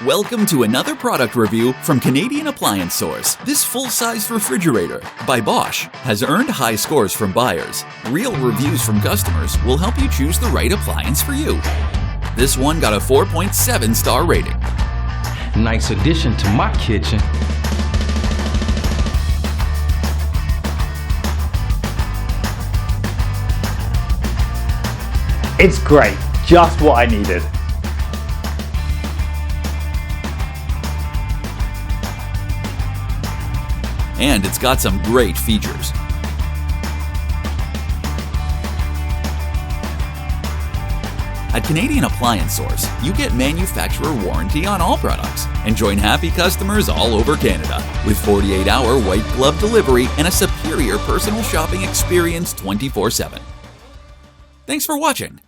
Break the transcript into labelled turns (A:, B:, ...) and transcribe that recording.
A: Welcome to another product review from Canadian Appliance Source. This full-size refrigerator by Bosch has earned high scores from buyers. Real reviews from customers will help you choose the right appliance for you. This one got a 4.7 star rating.
B: Nice addition to my kitchen.
C: It's great, just what I needed.
A: And it's got some great features. At Canadian Appliance Source, you get manufacturer warranty on all products and join happy customers all over Canada with 48-hour white glove delivery and a superior personal shopping experience 24/7. Thanks for watching.